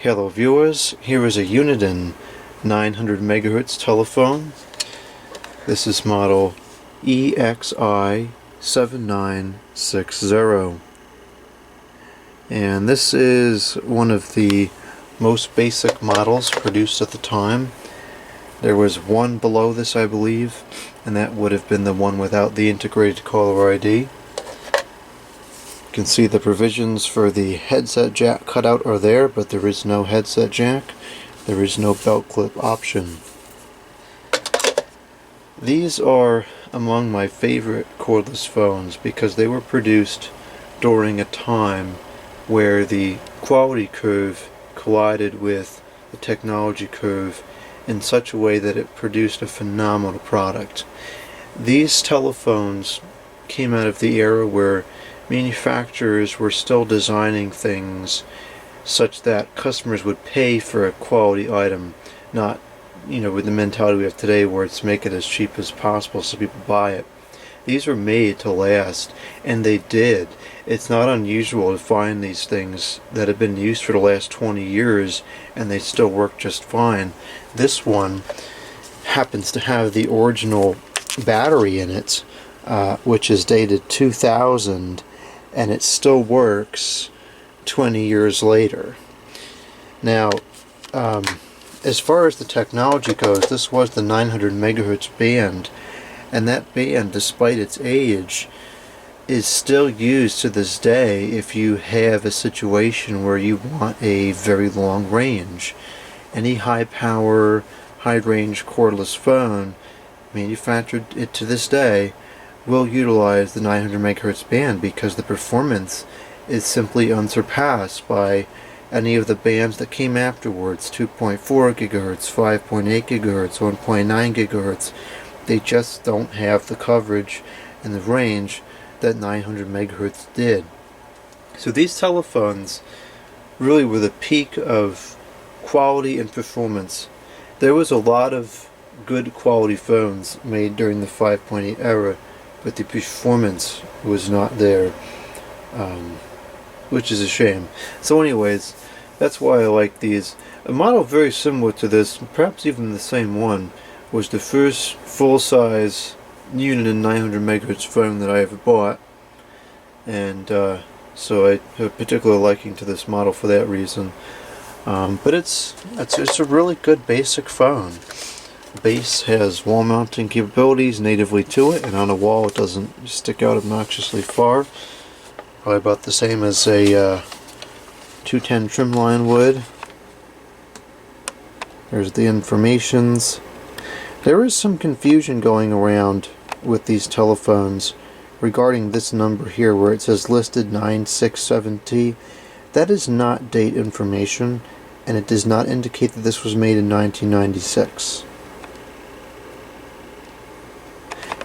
Hello viewers, here is a Uniden 900 MHz telephone. This is model EXI7960, and this is one of the most basic models produced at the time. There was one below this, I believe, and that would have been the one without the integrated caller ID. You can see the provisions for the headset jack cutout are there, but there is no headset jack. There is no belt clip option. These are among my favorite cordless phones because they were produced during a time where the quality curve collided with the technology curve in such a way that it produced a phenomenal product. These telephones came out of the era where manufacturers were still designing things such that customers would pay for a quality item, not, with the mentality we have today where it's make it as cheap as possible so people buy it. These were made to last, and they did. It's not unusual to find these things that have been used for the last 20 years and they still work just fine. This one happens to have the original battery in it, which is dated 2000, and it still works 20 years later. Now, as far as the technology goes, this was the 900 MHz band, and that band, despite its age, is still used to this day if you have a situation where you want a very long range. Any high power, high range cordless phone manufactured it to this day will utilize the 900 MHz band because the performance is simply unsurpassed by any of the bands that came afterwards. 2.4 GHz, 5.8 GHz, 1.9 GHz. They just don't have the coverage and the range that 900 MHz did. So these telephones really were the peak of quality and performance. There was a lot of good quality phones made during the 5.8 era, but the performance was not there, which is a shame. So anyways, that's why I like these. A model very similar to this, perhaps even the same one, was the first full-size Uniden 900 MHz phone that I ever bought, and so I have a particular liking to this model for that reason. But it's a really good basic phone. The base has wall mounting capabilities natively to it, and on a wall it doesn't stick out obnoxiously far. Probably about the same as a 210 trimline would. There's the informations. There is some confusion going around with these telephones regarding this number here where it says listed 967T. That is not date information, and it does not indicate that this was made in 1996.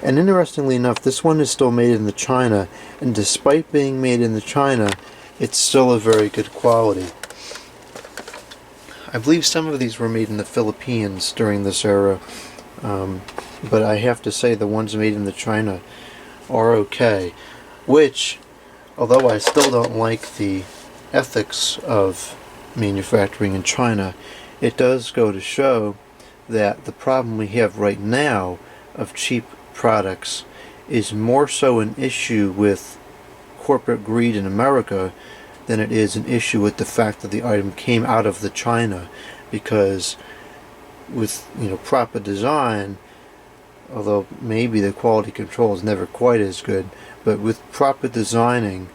And interestingly enough, this one is still made in China, and despite being made in China, it's still a very good quality. I believe some of these were made in the Philippines during this era, but I have to say the ones made in China are okay, which, although I still don't like the ethics of manufacturing in China, it does go to show that the problem we have right now of cheap products is more so an issue with corporate greed in America than it is an issue with the fact that the item came out of China, because with proper design, although maybe the quality control is never quite as good, but with proper designing,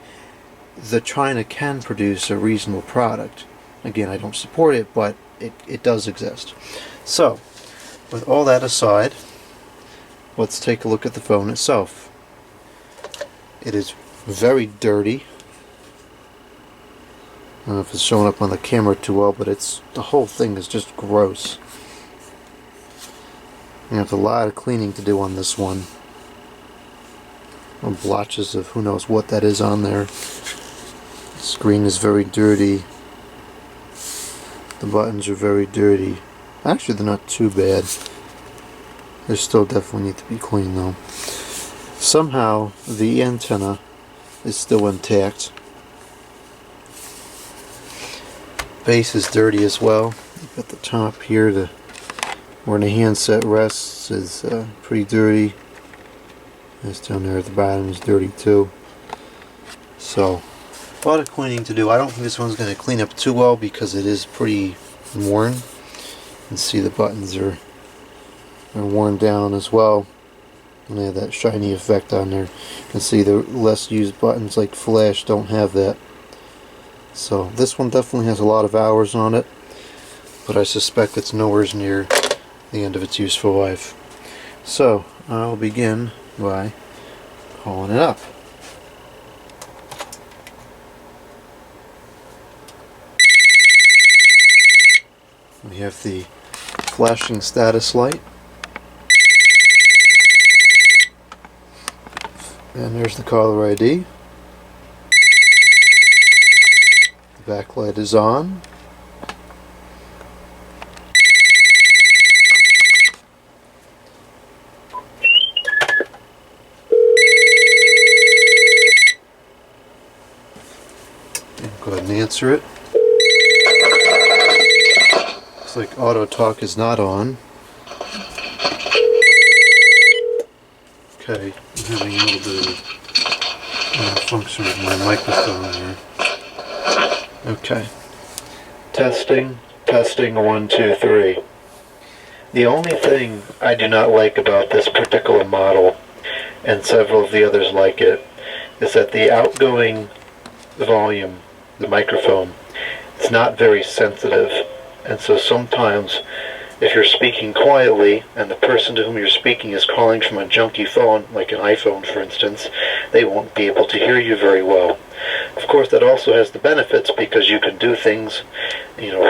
China can produce a reasonable product. Again, I don't support it, but it does exist. So, with all that aside, let's take a look at the phone itself. It is very dirty. I don't know if it's showing up on the camera too well, but the whole thing is just gross. You have a lot of cleaning to do on this one. Blotches of who knows what that is on there. The screen is very dirty. The buttons are very dirty. Actually, they're not too bad. They still definitely need to be cleaned though. Somehow the antenna is still intact. base is dirty as well. At the top here, where the handset rests is pretty dirty. This down there at the bottom is dirty too. So, a lot of cleaning to do. I don't think this one's going to clean up too well because it is pretty worn. You can see the buttons are worn down as well. And they have that shiny effect on there. You can see the less used buttons like flash don't have that. So this one definitely has a lot of hours on it, but I suspect it's nowhere near the end of its useful life. So I'll begin by calling it up. We have the flashing status light. And there's the caller ID. The backlight is on. And go ahead and answer it. Looks like auto talk is not on. Okay, I'm having a little bit of function with my microphone here. Okay. Testing, 1, 2, 3. The only thing I do not like about this particular model, and several of the others like it, is that the outgoing volume, the microphone, is not very sensitive, and so sometimes if you're speaking quietly and the person to whom you're speaking is calling from a junky phone, like an iPhone for instance, they won't be able to hear you very well. Of course, that also has the benefits because you can do things,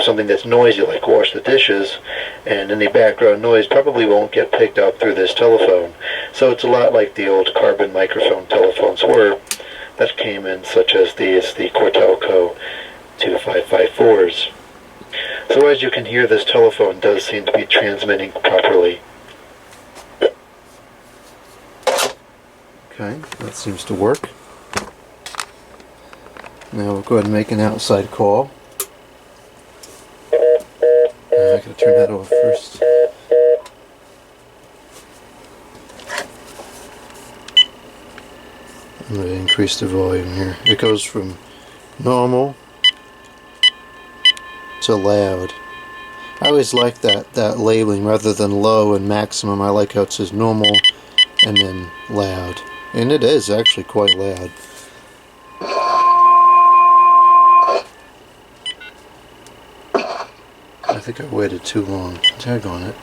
something that's noisy like wash the dishes, and any background noise probably won't get picked up through this telephone. So it's a lot like the old carbon microphone telephones were that came in, such as the Cordless 2554s. So as you can hear, this telephone does seem to be transmitting properly. Okay, that seems to work. Now we'll go ahead and make an outside call. I gotta turn that off first. I'm going to increase the volume here. It goes from normal to loud. I always like that labeling rather than low and maximum. I like how it says normal and then loud. And it is actually quite loud. I think I waited too long. Tag on it.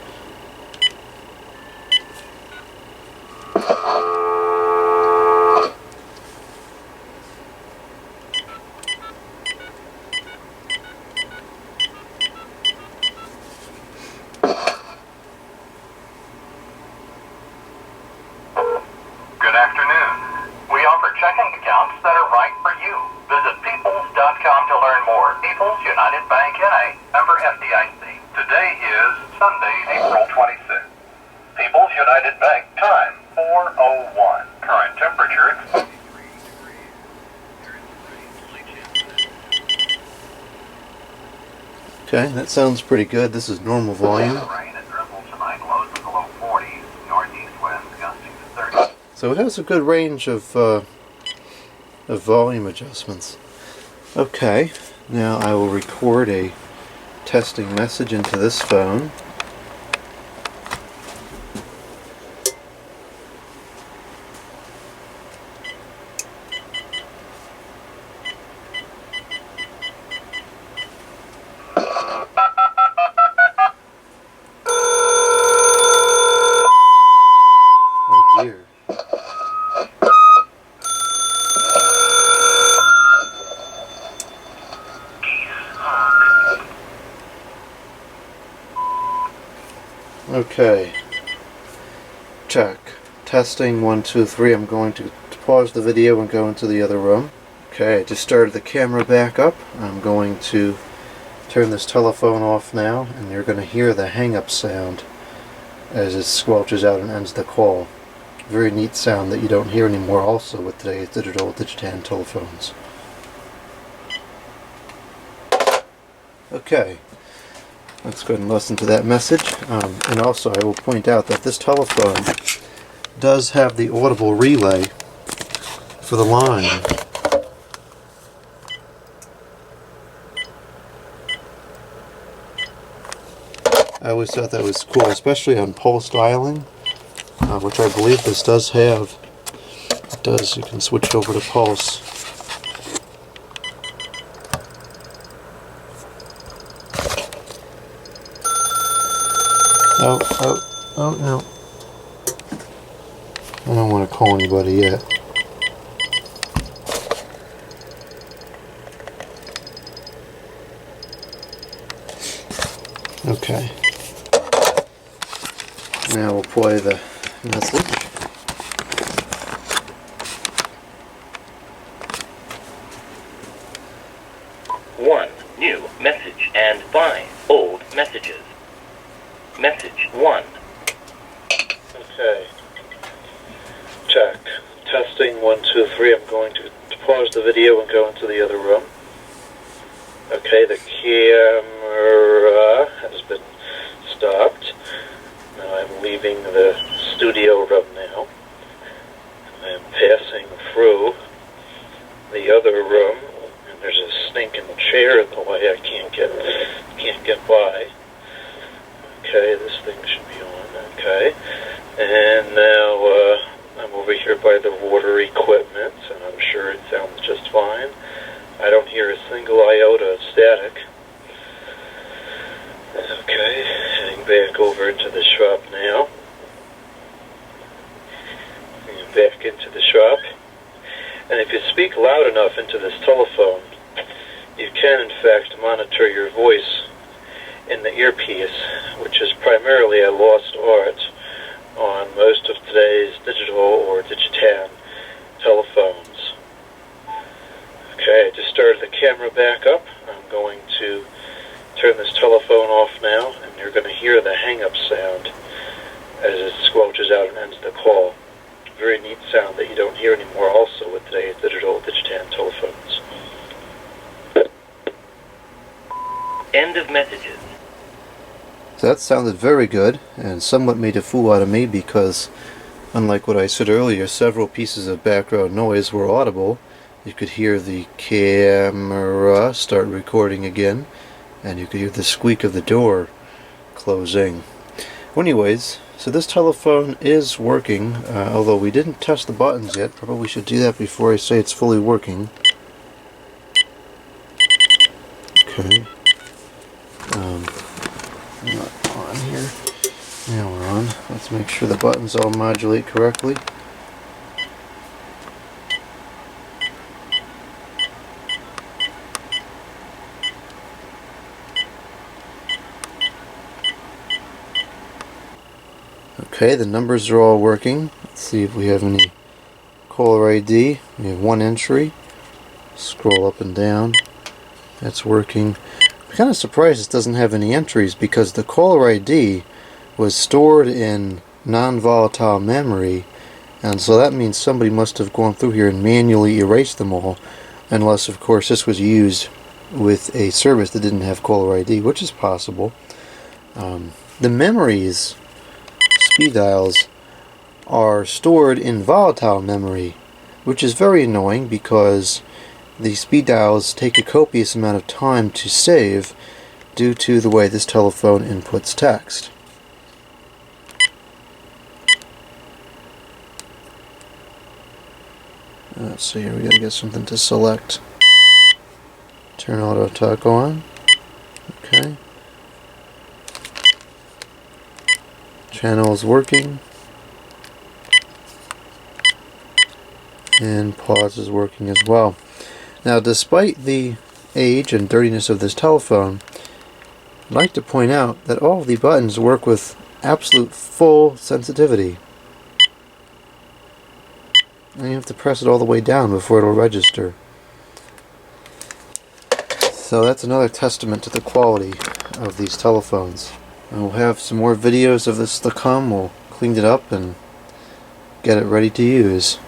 Good afternoon. We offer checking accounts that are right for you. Visit peoples.com to learn more. Peoples United Bank N.A. Member FDIC. Today is Sunday, April 26th. Peoples United Bank time 4:01. Current temperature. Okay, that sounds pretty good. This is normal volume. Rain and drizzle tonight, lows in the low 40s. Northeast winds gusting to 30. So it has a good range of volume adjustments. Okay, now I will record a testing message into this phone. Oh dear. Okay. Check. Testing 1, 2, 3. I'm going to pause the video and go into the other room. Okay, I just started the camera back up. I'm going to turn this telephone off now, and you're going to hear the hang-up sound as it squelches out and ends the call. Very neat sound that you don't hear anymore also with today's digital Digitan telephones. Okay, let's go ahead and listen to that message. And also I will point out that this telephone does have the audible relay for the line. I always thought that was cool, especially on pulse dialing, which I believe this does have. It does, you can switch over to pulse. Oh no. I don't want to call anybody yet. Okay. Now we'll play the message. One new message and 5 old messages. Message 1. Okay. Check. Testing 1, 2, 3. I'm going to pause the video and go into the other room. Okay, the camera has been stopped. Now I'm leaving the studio room now. I'm passing through the other room, and there's a snake in the chair in the way. I can't get by. Okay, this thing should be on. Okay, and now I'm over here by the water equipment, and I'm sure it sounds just fine. I don't hear a single iota of static. Okay, heading back over into the shop now. Back into the shop. And if you speak loud enough into this telephone, you can in fact monitor your voice in the earpiece, which is primarily a lost art on most of today's digital or digitan telephones. Okay, I just started the camera back up. I'm going to turn this telephone off now, and you're going to hear the hang-up sound as it squelches out and ends the call. Very neat sound that you don't hear anymore also with today's digital digitan telephones. End of messages. So that sounded very good, and somewhat made a fool out of me because, unlike what I said earlier, several pieces of background noise were audible. You could hear the camera start recording again, and you could hear the squeak of the door closing. Well, anyways, so this telephone is working, although we didn't test the buttons yet. Probably should do that before I say it's fully working. Okay. Not on here. Now we're on. Let's make sure the buttons all modulate correctly. Okay, the numbers are all working. Let's see if we have any caller ID. We have one entry. Scroll up and down. That's working. I'm kind of surprised this doesn't have any entries because the caller ID was stored in non-volatile memory, and so that means somebody must have gone through here and manually erased them all, unless of course this was used with a service that didn't have caller ID, which is possible. The memories, speed dials, are stored in volatile memory, which is very annoying because the speed dials take a copious amount of time to save due to the way this telephone inputs text. Let's see here, we gotta get something to select. Turn auto talk on. Okay. Channel is working. And pause is working as well. Now, despite the age and dirtiness of this telephone, I'd like to point out that all of the buttons work with absolute full sensitivity. And you have to press it all the way down before it'll register. So that's another testament to the quality of these telephones. And we'll have some more videos of this to come. We'll clean it up and get it ready to use.